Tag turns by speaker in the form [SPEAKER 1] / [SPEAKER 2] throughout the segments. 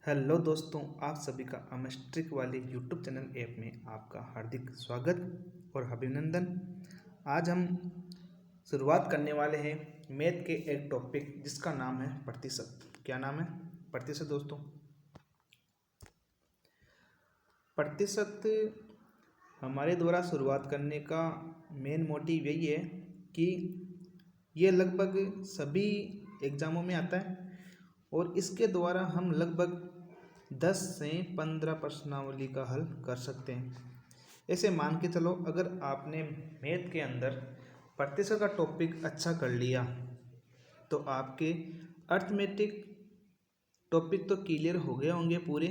[SPEAKER 1] Hello दोस्तों, आप सभी का अमेस्ट्रिक वाले यूट्यूब चैनल ऐप में आपका हार्दिक स्वागत और अभिनंदन। आज हम शुरुआत करने वाले हैं मैथ के एक टॉपिक जिसका नाम है प्रतिशत। क्या नाम है? प्रतिशत। दोस्तों, प्रतिशत हमारे द्वारा शुरुआत करने का मेन मोटिव यही है कि ये लगभग सभी एग्ज़ामों में आता है और इसके द्वारा हम लगभग 10 से 15 प्रश्नावली का हल कर सकते हैं। ऐसे मान के चलो, अगर आपने मैथ के अंदर प्रतिशत का टॉपिक अच्छा कर लिया तो आपके अर्थमेटिक टॉपिक तो क्लियर हो गए होंगे पूरे।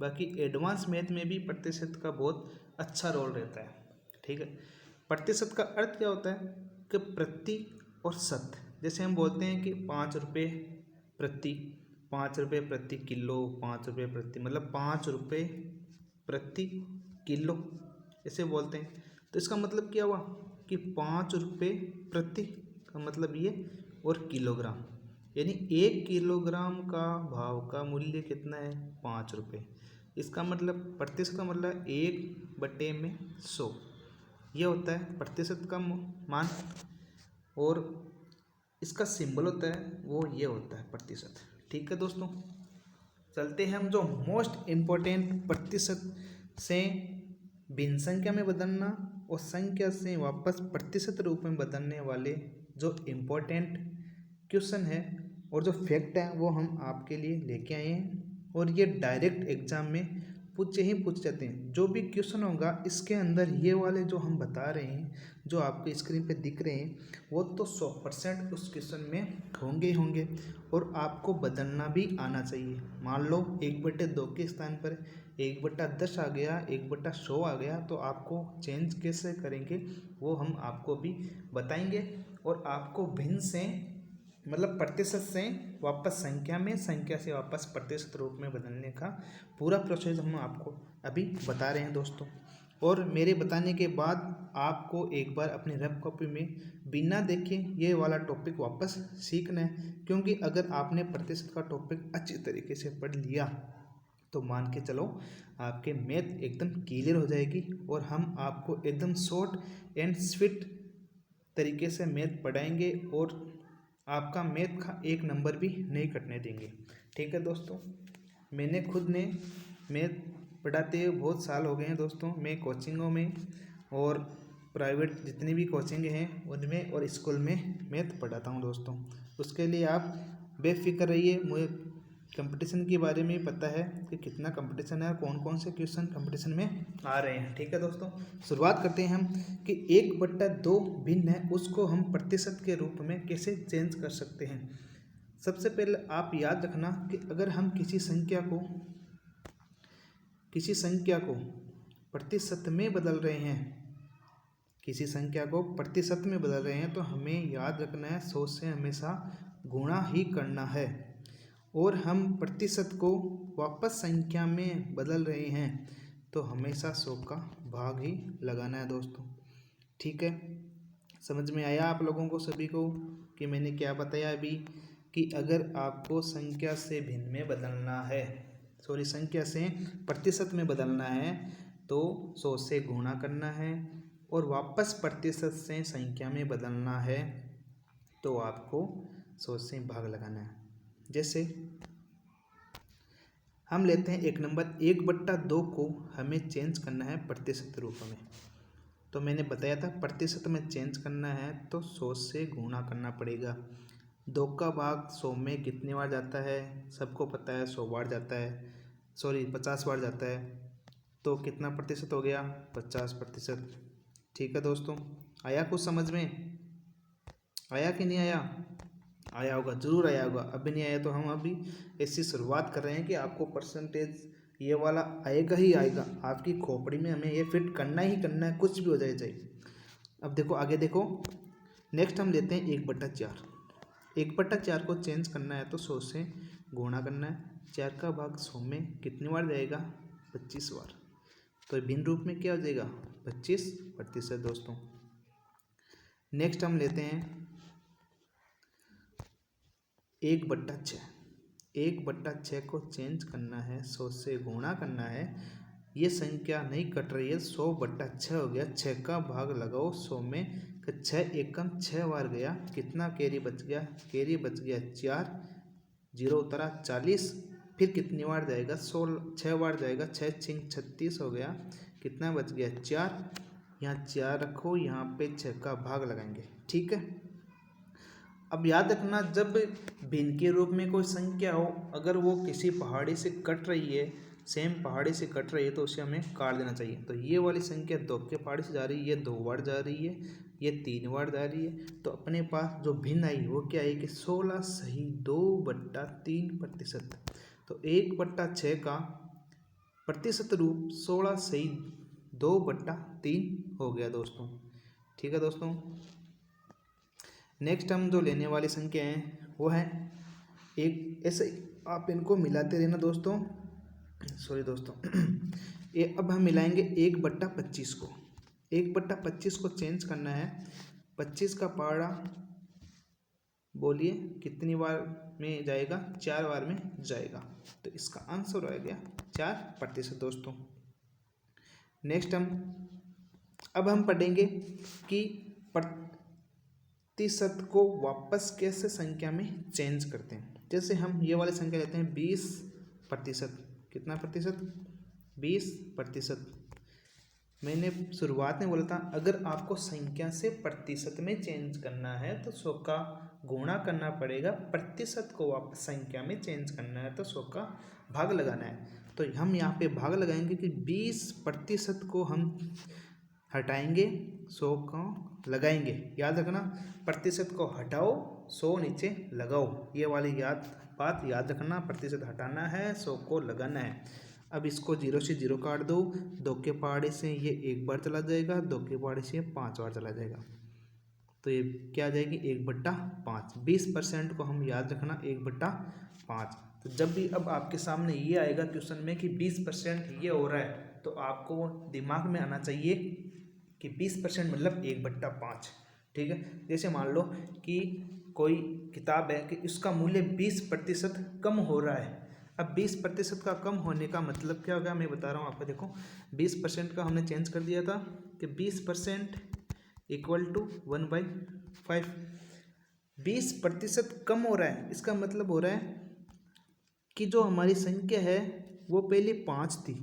[SPEAKER 1] बाकी एडवांस मैथ में भी प्रतिशत का बहुत अच्छा रोल रहता है। ठीक है, प्रतिशत का अर्थ क्या होता है कि प्रति और शत। जैसे हम बोलते हैं कि 5 रुपये प्रति, 5 रुपये प्रति किलो, 5 रुपये प्रति, मतलब 5 रुपये प्रति किलो ऐसे बोलते हैं। तो इसका मतलब क्या हुआ कि 5 रुपये प्रति का मतलब ये, और किलोग्राम, यानी 1 किलोग्राम का भाव का मूल्य कितना है? 5 रुपये। इसका मतलब प्रतिशत का मतलब 1/100 ये होता है प्रतिशत का मान। और इसका सिंबल होता है वो ये होता है प्रतिशत। ठीक है दोस्तों, चलते हैं हम जो मोस्ट इम्पोर्टेंट प्रतिशत से भिन्न संख्या में बदलना और संख्या से वापस प्रतिशत रूप में बदलने वाले जो इम्पोर्टेंट क्वेश्चन है और जो फैक्ट है वो हम आपके लिए लेके आए हैं। और ये डायरेक्ट एग्जाम में पूछ जाते हैं। जो भी क्वेश्चन होगा इसके अंदर ये वाले जो हम बता रहे हैं, जो आपके स्क्रीन पे दिख रहे हैं, वो तो 100% उस क्वेश्चन में होंगे ही होंगे। और आपको बदलना भी आना चाहिए। मान लो 1/2 के स्थान पर 1/10 आ गया, 1/100 आ गया, तो आपको चेंज कैसे करेंगे वो हम आपको भी बताएंगे। और आपको भिन्न से मतलब प्रतिशत से वापस संख्या में, संख्या से वापस प्रतिशत रूप में बदलने का पूरा प्रोसेस हम आपको अभी बता रहे हैं दोस्तों। और मेरे बताने के बाद आपको एक बार अपनी रफ कॉपी में बिना देखे ये वाला टॉपिक वापस सीखना है। क्योंकि अगर आपने प्रतिशत का टॉपिक अच्छी तरीके से पढ़ लिया तो मान के चलो आपके मैथ एकदम क्लियर हो जाएगी और हम आपको एकदम शॉर्ट एंड स्वीट तरीके से मैथ पढ़ाएंगे और आपका मैथ का एक नंबर भी नहीं कटने देंगे। ठीक है दोस्तों, मैंने खुद ने मैथ पढ़ाते हुए बहुत साल हो गए हैं दोस्तों। मैं कोचिंगों में और प्राइवेट जितनी भी कोचिंग हैं उनमें और स्कूल में मैथ पढ़ाता हूं दोस्तों। उसके लिए आप बेफिक्र रहिए। मुझे कंपटीशन के बारे में पता है कि कितना कंपटीशन है, कौन कौन से क्वेश्चन कंपटीशन में आ रहे हैं। ठीक है दोस्तों, शुरुआत करते हैं हम कि 1/2 भिन्न है, उसको हम प्रतिशत के रूप में कैसे चेंज कर सकते हैं। सबसे पहले आप याद रखना कि अगर हम किसी संख्या को प्रतिशत में बदल रहे हैं, किसी संख्या को प्रतिशत में बदल रहे हैं, तो हमें याद रखना है 100 से हमेशा गुणा ही करना है। और हम प्रतिशत को वापस संख्या में बदल रहे हैं तो हमेशा 100 का भाग ही लगाना है दोस्तों। ठीक है, समझ में आया आप लोगों को सभी को कि मैंने क्या बताया अभी? कि अगर आपको संख्या से भिन्न में बदलना है, संख्या से प्रतिशत में बदलना है तो 100 से गुणा करना है, और वापस प्रतिशत से संख्या में बदलना है तो आपको 100 से भाग लगाना है। जैसे हम लेते हैं एक नंबर 1/2 को हमें चेंज करना है प्रतिशत रूप में। तो मैंने बताया था प्रतिशत में चेंज करना है तो 100 से गुणा करना पड़ेगा। 2 का भाग 100 में कितनी बार जाता है? सबको पता है 100 बार जाता है, 50 बार जाता है। तो कितना प्रतिशत हो गया? 50%। ठीक है दोस्तों, आया कुछ समझ में? आया कि नहीं आया? आया होगा, जरूर आया होगा। अभी नहीं आया तो हम अभी ऐसी शुरुआत कर रहे हैं कि आपको परसेंटेज ये वाला आएगा ही आएगा। आपकी खोपड़ी में हमें ये फिट करना ही करना है, कुछ भी हो जाए चाहे। अब देखो आगे देखो, नेक्स्ट हम लेते हैं 1/4। 1/4 को चेंज करना है तो 100 से गुणा करना है। 4 का भाग 100 में कितनी बार जाएगा? 25 बार। तो भिन्न रूप में क्या हो जाएगा? 25% दोस्तों। नेक्स्ट हम लेते हैं 1/6। 1/6 को चेंज करना है, 100 से गुणा करना है। ये संख्या नहीं कट रही है, 100/6 हो गया। 6 का भाग लगाओ 100 में, 6 एकम 6 बार गया, कितना कैरी बच गया? कैरी बच गया 4, 0 उतरा 40। फिर कितनी बार जाएगा? 6 बार जाएगा, 6 6 36 हो गया, कितना बच गया? 4। यहाँ 4 रखो, यहाँ पे 6 का भाग लगाएंगे, ठीक है। अब याद रखना, जब भिन्न के रूप में कोई संख्या हो, अगर वो किसी पहाड़ी से कट रही है, सेम पहाड़ी से कट रही है, तो उसे हमें काट देना चाहिए। तो ये वाली संख्या 2 के पहाड़ी से जा रही है, ये 2 बार जा रही है, ये 3 बार जा रही है। तो अपने पास जो भिन्न आई वो क्या आई कि 16 सही 2/3%। तो 1/6 का प्रतिशत रूप 16 सही 2/3 हो गया दोस्तों, ठीक है दोस्तों। नेक्स्ट हम जो लेने वाली संख्या हैं वो है एक, ऐसे आप इनको मिलाते रहना दोस्तों, सॉरी दोस्तों। ये अब हम मिलाएंगे 1/25 को। 1/25 को चेंज करना है, 25 का पहाड़ा बोलिए कितनी बार में जाएगा? 4 बार में जाएगा। तो इसका आंसर आ गया 4% दोस्तों। नेक्स्ट अब हम पढ़ेंगे कि प्रतिशत को वापस कैसे संख्या में चेंज करते हैं। जैसे हम ये वाली संख्या लेते हैं 20%। कितना प्रतिशत? 20%। मैंने शुरुआत में बोला था, अगर आपको संख्या से प्रतिशत में चेंज करना है तो 100 का गुणा करना पड़ेगा, प्रतिशत को वापस संख्या में चेंज करना है तो 100 का भाग लगाना है। तो हम यहाँ पे भाग लगाएंगे कि 20% को हम हटाएंगे, 100 को लगाएंगे। याद रखना, प्रतिशत को हटाओ, 100 नीचे लगाओ, ये वाली बात याद रखना। प्रतिशत हटाना है, 100 को लगाना है। अब इसको 0 से 0 काट दो, 2 के पहाड़े से ये 1 बार चला जाएगा, 2 के पहाड़े से 5 बार चला जाएगा। तो ये क्या आ जाएगी? 1/5। 20% को हम याद रखना 1/5। तो जब भी अब आपके सामने ये आएगा क्वेश्चन में कि 20% ये हो रहा है, तो आपको दिमाग में आना चाहिए कि 20% मतलब 1/5, ठीक है। जैसे मान लो कि कोई किताब है कि इसका मूल्य 20% कम हो रहा है। अब 20% का कम होने का मतलब क्या होगा, मैं बता रहा हूँ आपको। देखो 20% का हमने चेंज कर दिया था कि 20% इक्वल टू 1/5। 20% कम हो रहा है, इसका मतलब हो रहा है कि जो हमारी संख्या है वो पहले 5 थी,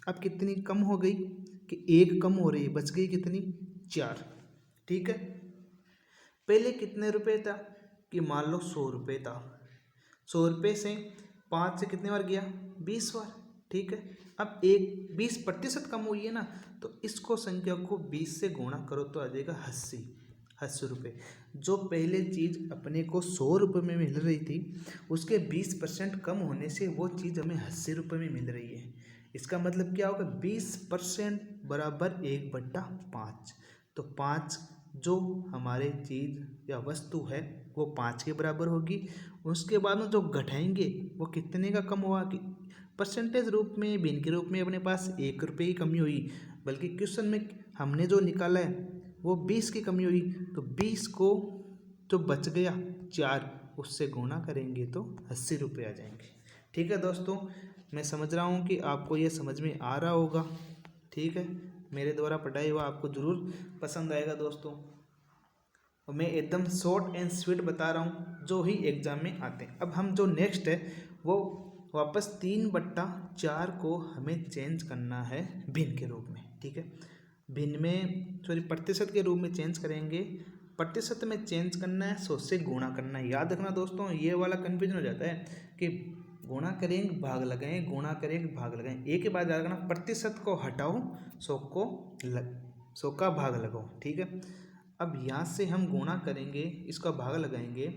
[SPEAKER 1] अब कितनी कम हो गई कि 1 कम हो रही है, बच गई कितनी? 4, ठीक है। पहले कितने रुपए था कि मान लो 100 रुपये था, 100 रुपये से 5 से कितने बार गया? 20 बार, ठीक है। अब 20% कम हुई है ना, तो इसको संख्या को 20 से गुणा करो तो आ जाएगा 80 रुपये। जो पहले चीज़ अपने को 100 रुपये में मिल रही थी, उसके 20% कम होने से वो चीज़ हमें 80 रुपये में मिल रही है। इसका मतलब क्या होगा? 20% बराबर 1/5। तो 5 जो हमारे चीज़ या वस्तु है वो 5 के बराबर होगी। उसके बाद में जो घटाएंगे वो कितने का कम हुआ कि परसेंटेज रूप में, भिन्न के रूप में अपने पास 1 रुपये की कमी हुई, बल्कि क्वेश्चन में हमने जो निकाला है वो 20 की कमी हुई। तो 20 को जो बच गया 4, उससे गुणा करेंगे तो 80 रुपये आ जाएंगे, ठीक है दोस्तों। मैं समझ रहा हूँ कि आपको ये समझ में आ रहा होगा, ठीक है। मेरे द्वारा पढ़ाई हुआ आपको ज़रूर पसंद आएगा दोस्तों, और मैं एकदम शॉर्ट एंड स्वीट बता रहा हूँ जो ही एग्ज़ाम में आते हैं। अब हम जो नेक्स्ट है वो वापस 3/4 को हमें चेंज करना है भिन्न के रूप में, ठीक है। भिन्न में प्रतिशत के रूप में चेंज करेंगे। प्रतिशत में चेंज करना है, 100 से गुणा करना है। याद रखना दोस्तों, ये वाला कन्फ्यूजन हो जाता है कि गुणा करेंगे भाग लगाएं, गुणा करेंगे भाग लगाएं। एक ही बात याद रखना, प्रतिशत को हटाओ, 100 का भाग लगाओ, ठीक है। अब यहाँ से हम गुणा करेंगे, इसका भाग लगाएंगे।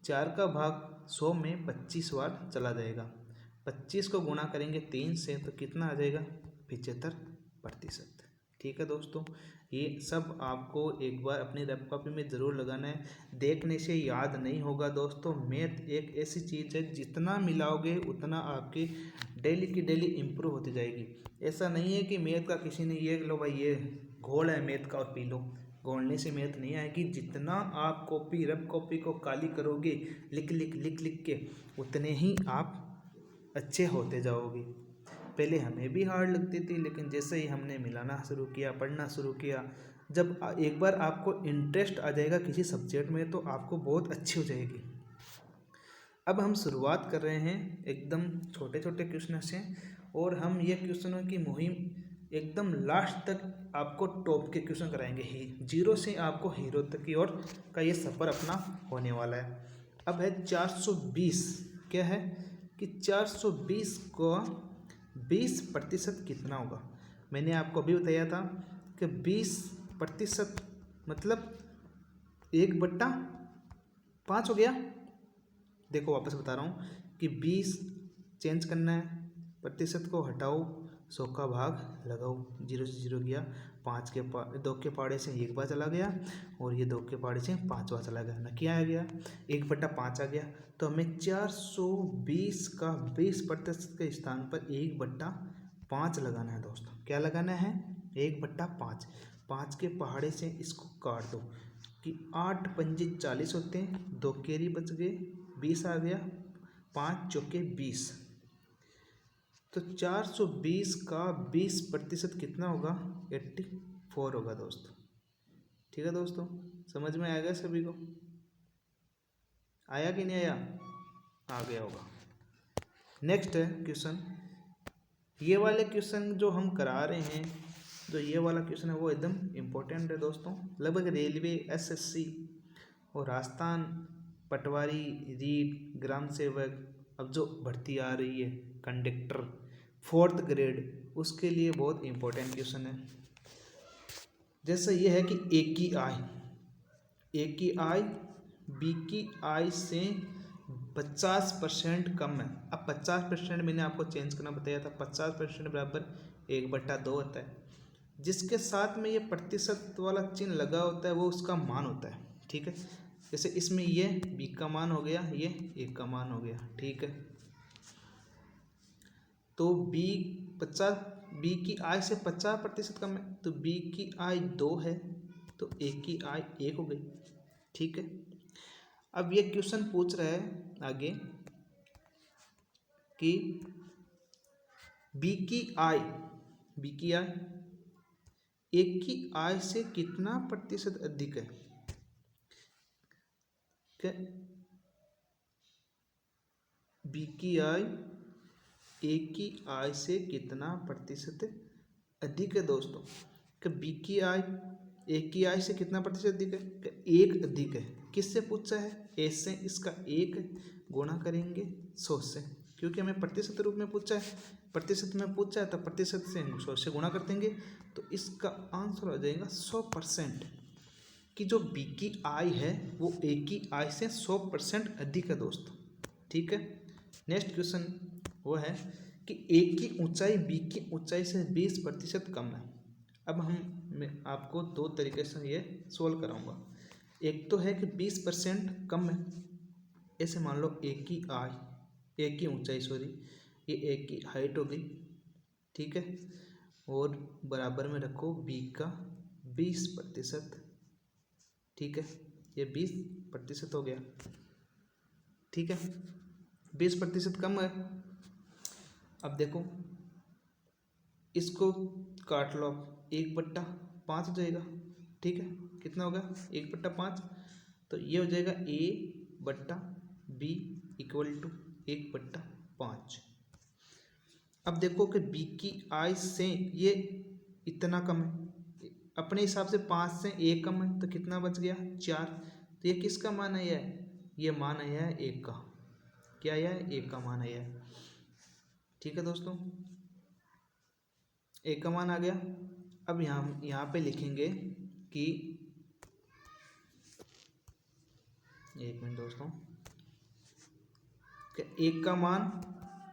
[SPEAKER 1] 4 का भाग 100 में 25 बार चला जाएगा। 25 को गुणा करेंगे 3 से तो कितना आ जाएगा? 75%, ठीक है दोस्तों। ये सब आपको एक बार अपनी रफ कॉपी में ज़रूर लगाना है, देखने से याद नहीं होगा दोस्तों। मैथ एक ऐसी चीज़ है, जितना मिलाओगे उतना आपकी डेली की डेली इम्प्रूव होती जाएगी। ऐसा नहीं है कि मैथ का किसी ने ये लो भाई ये घोल है मैथ का और पी लो, घोलने से मेहनत नहीं आएगी। जितना आप कॉपी रफ कॉपी को काली करोगे लिख लिख लिख लिख के, उतने ही आप अच्छे होते जाओगे। पहले हमें भी हार्ड लगती थी, लेकिन जैसे ही हमने मिलाना शुरू किया, पढ़ना शुरू किया, जब एक बार आपको इंटरेस्ट आ जाएगा किसी सब्जेक्ट में, तो आपको बहुत अच्छी हो जाएगी। अब हम शुरुआत कर रहे हैं एकदम छोटे छोटे क्वेश्चन से, और हम ये क्वेश्चनों की मुहिम एकदम लास्ट तक आपको टॉप के क्वेश्चन कराएंगे ही। जीरो से आपको हीरो तक की ओर का ये सफ़र अपना होने वाला है। अब है 420। क्या है कि 420 को 20% कितना होगा। मैंने आपको अभी बताया था कि 20% मतलब 1/5 हो गया। देखो वापस बता रहा हूँ कि 20 चेंज करना है, प्रतिशत को हटाओ, 100 का भाग लगाओ, 0 से 0 गया, 2 के पहाड़े से 1 बार चला गया, और ये 2 के पहाड़े से 5 बार चला गया, न क्या आ गया 1/5 आ गया। तो हमें 420 का 20% के स्थान पर 1/5 लगाना है दोस्तों। क्या लगाना है 1/5। 5 के पहाड़े से इसको काट दो कि 8 पंजे 40 होते हैं, 2 केरी बच गए, 20 आ गया, 5 चौके 20। तो 420 का 20% कितना होगा 84 होगा दोस्तों। ठीक है दोस्तों, समझ में आएगा सभी को? आया कि नहीं आया? आ गया होगा। नेक्स्ट है क्वेश्चन। ये वाले क्वेश्चन जो हम करा रहे हैं, जो ये वाला क्वेश्चन है वो एकदम इम्पोर्टेंट है दोस्तों। लगभग रेलवे, एसएससी और राजस्थान पटवारी, रीट, ग्राम सेवक, अब जो भर्ती आ रही है कंडक्टर 4th ग्रेड, उसके लिए बहुत इम्पोर्टेंट क्वेश्चन है। जैसे ये है कि ए की आय बी की आय से 50% कम है। अब 50% मैंने आपको चेंज करना बताया था। 50% बराबर 1/2 होता है। जिसके साथ में ये प्रतिशत वाला चिन्ह लगा होता है वो उसका मान होता है। ठीक है, जैसे इसमें ये बी का मान हो गया, ये ए का मान हो गया। ठीक है, तो बी की आय से 50% कम है, तो बी की आय 2 है, तो ए की आय 1 हो गई। ठीक है, अब ये क्वेश्चन पूछ रहा है आगे कि बी की आय ए की आय से कितना प्रतिशत अधिक है। क्या बी की आय ए की आय से कितना प्रतिशत अधिक है दोस्तों? कि बी की आय ए की आय से कितना प्रतिशत अधिक है? कि 1 अधिक है। किससे पूछा है? ए से। इसका 1 गुणा करेंगे 100 से, क्योंकि हमें प्रतिशत रूप में पूछा है। प्रतिशत में पूछा है तो प्रतिशत से 100 से गुणा कर देंगे, तो इसका आंसर हो जाएगा 100%। कि जो बी की आय है वो ए की आय से 100% अधिक है दोस्तों। ठीक है, नेक्स्ट क्वेश्चन वो है कि ए की ऊंचाई बी की ऊंचाई से 20% कम है। अब मैं आपको 2 तरीके से ये सोल्व कराऊंगा। एक तो है कि 20% कम है, ऐसे मान लो ए की ऊंचाई ये ए की हाइट हो गई। ठीक है, और बराबर में रखो बी का 20%। ठीक है, ये 20% हो गया। ठीक है, 20% कम है। अब देखो इसको काट लो, 1/5 हो जाएगा। ठीक है, कितना होगा 1/5, तो ये हो जाएगा A/B इक्वल टू 1/5। अब देखो कि बी की आय से ये इतना कम है, अपने हिसाब से 5 से 1 कम है, तो कितना बच गया 4। तो ये किसका मान आया है? ये मान आया है 1 का। क्या आया है? 1 का मान आया है। ठीक है दोस्तों, 1 का मान आ गया। अब यहाँ पे लिखेंगे कि 1 मिनट दोस्तों, 1 का मान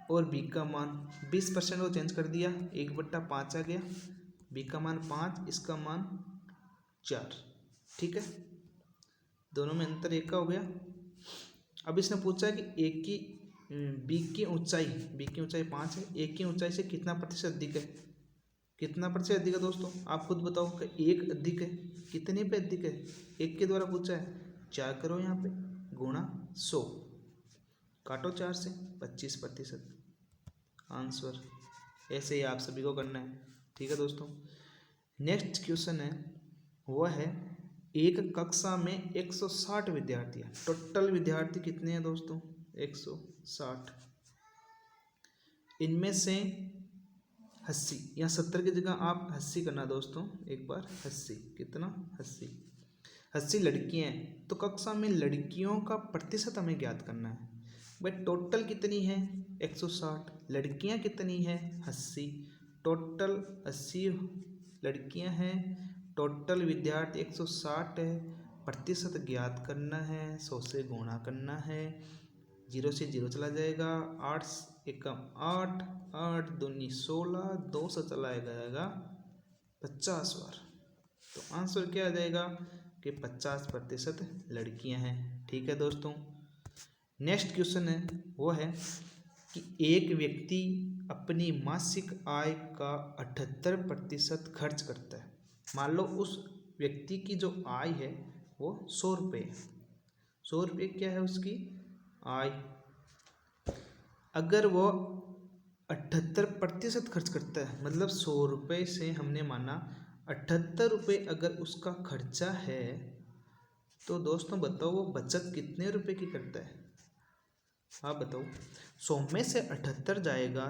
[SPEAKER 1] और बी का मान 20% को चेंज कर दिया, 1/5 आ गया। बी का मान 5, इसका मान 4। ठीक है, दोनों में अंतर 1 का हो गया। अब इसने पूछा है कि बी की ऊंचाई 5 है, ए की ऊंचाई से कितना प्रतिशत अधिक है। कितना प्रतिशत अधिक है दोस्तों, आप खुद बताओ कि 1 अधिक है, कितने पे अधिक है, 1 के द्वारा पूछा है, 4 करो यहाँ पे गुणा 100, काटो 4 से, 25% आंसर। ऐसे ही आप सभी को करना है, ठीक है दोस्तों। नेक्स्ट क्वेश्चन है, वह है एक कक्षा में 160 विद्यार्थी हैं। टोटल विद्यार्थी कितने हैं दोस्तों, 160। इनमें से 80 या 70 की जगह आप 80 करना दोस्तों, एक बार 80, कितना 80 लड़कियां हैं, तो कक्षा में लड़कियों का प्रतिशत हमें ज्ञात करना है। भाई टोटल कितनी है 160, लड़कियां कितनी है 80, टोटल 80 लड़कियां हैं, टोटल विद्यार्थी 160 है, प्रतिशत ज्ञात करना है, 100 से गुणा करना है, 0 से 0 चला जाएगा, 8 एकम 8, 8 दूनी 16, 2 से चला जाएगा 50 बार। तो आंसर क्या आ जाएगा कि 50% लड़कियां हैं, ठीक है दोस्तों। नेक्स्ट क्वेश्चन है, वो है कि एक व्यक्ति अपनी मासिक आय का 78% खर्च करता है। मान लो उस व्यक्ति की जो आय है वो 100 रुपये है, 100 रुपये क्या है उसकी आय। अगर वो 78% खर्च करता है, मतलब 100 रुपये से हमने माना 78 रुपये अगर उसका खर्चा है, तो दोस्तों बताओ वो बचत कितने रुपए की करता है, आप बताओ। 100 में से 78 जाएगा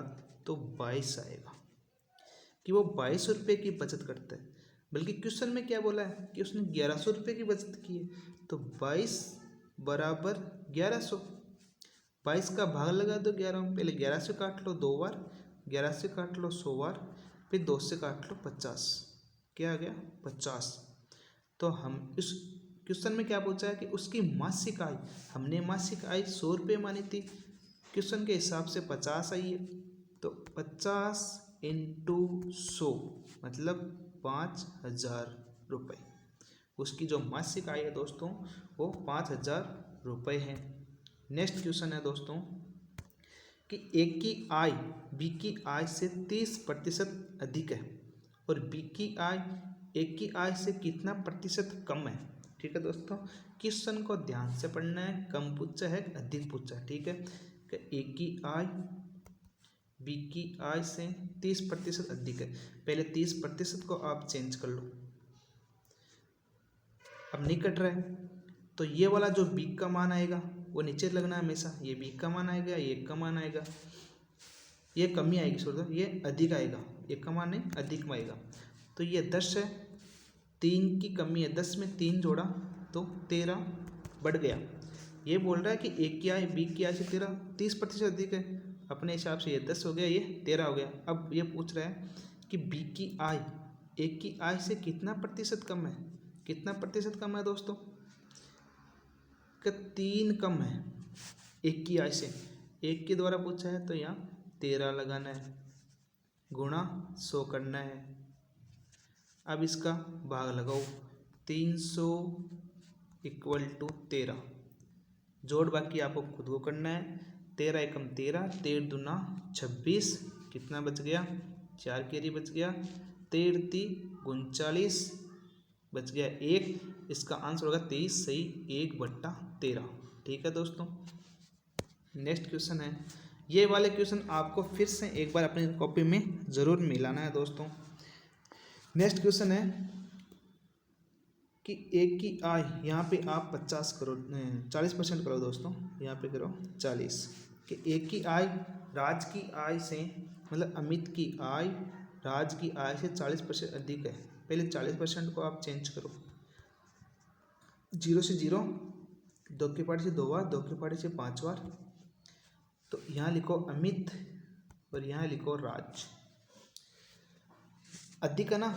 [SPEAKER 1] तो 22 आएगा, कि वो 22 रुपये की बचत करता है। बल्कि क्वेश्चन में क्या बोला है कि उसने 1100 रुपये की बचत की है, तो 22 बराबर 1100, 22 का भाग लगा दो 11 में, पहले 11 से काट लो 2 बार, 11 से काट लो 100 बार, फिर 2 से काट लो 50, क्या आ गया 50। तो हम इस क्वेश्चन में क्या पूछा है कि उसकी मासिक आय, हमने मासिक आय 100 रुपये मानी थी, क्वेश्चन के हिसाब से 50 आई है, तो 50 इंटू 100 मतलब 5000 रुपये। उसकी जो मासिक आय है दोस्तों वो 5000 रुपये है। नेक्स्ट क्वेश्चन है दोस्तों कि एक की आय बी की आय से 30% अधिक है और बी की आय एक की आय से कितना प्रतिशत कम है, ठीक है दोस्तों। क्वेश्चन को ध्यान से पढ़ना है, कम पूछा है अधिक पूछा है, ठीक है। कि एक की आय बी की आय से 30% अधिक है, पहले 30% को आप चेंज कर लो, अब नहीं कट रहा है, तो ये वाला जो बी का मान आएगा वो नीचे लगना है हमेशा, ये बी का मान आएगा, ये का मान आएगा, ये कमी आएगी सॉरी, ये अधिक आएगा, ये का मान नहीं अधिक में आएगा। तो ये 10 है, 3 की कमी है, 10 में 3 जोड़ा तो 13 बढ़ गया। ये बोल रहा है कि एक की आय बी की आय से 30% अधिक है, अपने हिसाब से ये 10 हो गया, ये 13 हो गया। अब ये पूछ रहा है कि बी की आय एक की आय से कितना प्रतिशत कम है, कितना प्रतिशत कम है दोस्तों, कि 3 कम है एक की आय से, एक के द्वारा पूछा है तो यहाँ 13 लगाना है, गुणा 100 करना है। अब इसका भाग लगाओ, 300 इक्वल टू 13, जोड़ बाकी आपको खुद को करना है, 13 एकम 13, 13 दूना 26, कितना बच गया 4 कैरी बच गया, 13 × 39 बच गया 1, इसका आंसर होगा 23 सही 1/13, ठीक है दोस्तों। नेक्स्ट क्वेश्चन है, ये वाले क्वेश्चन आपको फिर से एक बार अपनी कॉपी में ज़रूर मिलाना है दोस्तों। नेक्स्ट क्वेश्चन है कि एक की आय, यहाँ पे आप 40% करो दोस्तों, यहाँ पे करो 40, कि एक की आय राज की आय से, मतलब अमित की आय राज की आय से 40% अधिक है। पहले 40% को आप चेंज करो, 0 से 0, 2 की पार्टी से 2 बार, 2 की पार्टी से 5 बार, तो यहाँ लिखो अमित और यहाँ लिखो राज, अधिक है ना,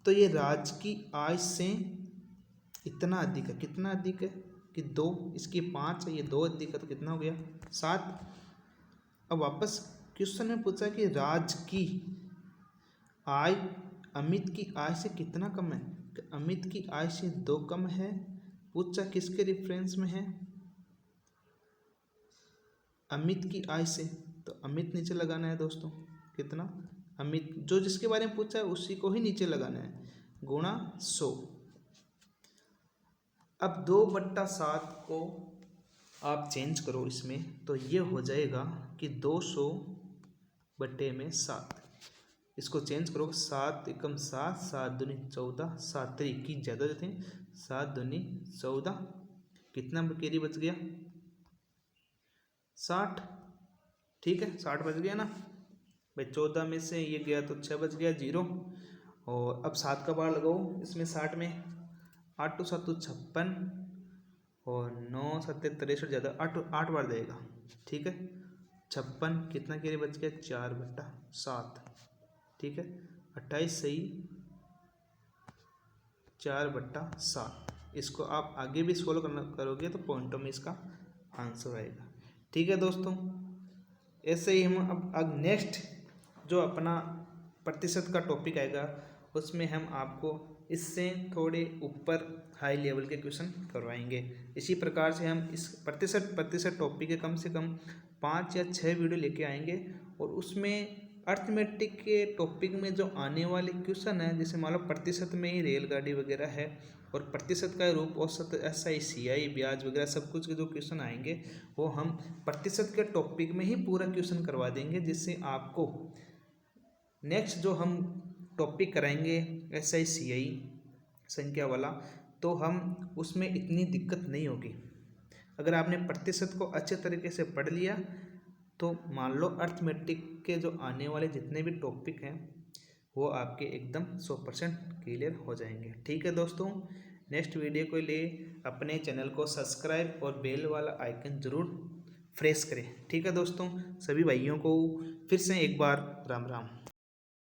[SPEAKER 1] तो ये राज की आय से इतना अधिक है, कितना अधिक है कि 2, इसकी 5 है, ये 2 अधिक है, तो कितना हो गया 7। अब वापस क्वेश्चन में पूछा कि राज की आय अमित की आय से कितना कम है, कि अमित की आय से 2 कम है, पूछा किसके रेफरेंस में है, अमित की आय से, तो अमित नीचे लगाना है दोस्तों, कितना अमित जो जिसके बारे में पूछा है उसी को ही नीचे लगाना है, गुणा 100। अब 2/7 को आप चेंज करो इसमें, तो ये हो जाएगा कि 200/7। इसको चेंज करो, 7 एकम 7, 7 दूनी 14, 7 3 21 ज़्यादा देते हैं, 7 दूनी 14, कितना कैरी बच गया 60। ठीक है 60 बच गया ना भाई, 14 में से ये गया तो 6 बच गया 0। और अब 7 का बार लगाओ इसमें 60 में, 8 2 7 56 और 9 7 63 ज़्यादा 8 बार देगा। ठीक है 56, कितना कैरी बच गया 4/7। ठीक है 28 सही 4/7। इसको आप आगे भी सोल्व करोगे तो पॉइंटों में इसका आंसर आएगा। ठीक है दोस्तों, ऐसे ही हम अब नेक्स्ट जो अपना प्रतिशत का टॉपिक आएगा उसमें हम आपको इससे थोड़े ऊपर हाई लेवल के क्वेश्चन करवाएंगे। इसी प्रकार से हम इस प्रतिशत टॉपिक के कम से कम 5 या 6 वीडियो लेके आएंगे, और उसमें अर्थमेटिक के टॉपिक में जो आने वाले क्वेश्चन है, जैसे मान लो प्रतिशत में ही रेलगाड़ी वगैरह है, और प्रतिशत का रूप औसत SI CI ब्याज वगैरह सब कुछ के जो क्वेश्चन आएंगे वो हम प्रतिशत के टॉपिक में ही पूरा क्वेश्चन करवा देंगे, जिससे आपको नेक्स्ट जो हम टॉपिक कराएंगे SI CI संख्या वाला, तो हम उसमें इतनी दिक्कत नहीं होगी। अगर आपने प्रतिशत को अच्छे तरीके से पढ़ लिया तो मान लो अर्थमेटिक के जो आने वाले जितने भी टॉपिक हैं वो आपके एकदम 100% क्लियर हो जाएंगे। ठीक है दोस्तों, नेक्स्ट वीडियो के लिए अपने चैनल को सब्सक्राइब और बेल वाला आइकन ज़रूर प्रेस करें। ठीक है दोस्तों, सभी भाइयों को फिर से एक बार राम राम।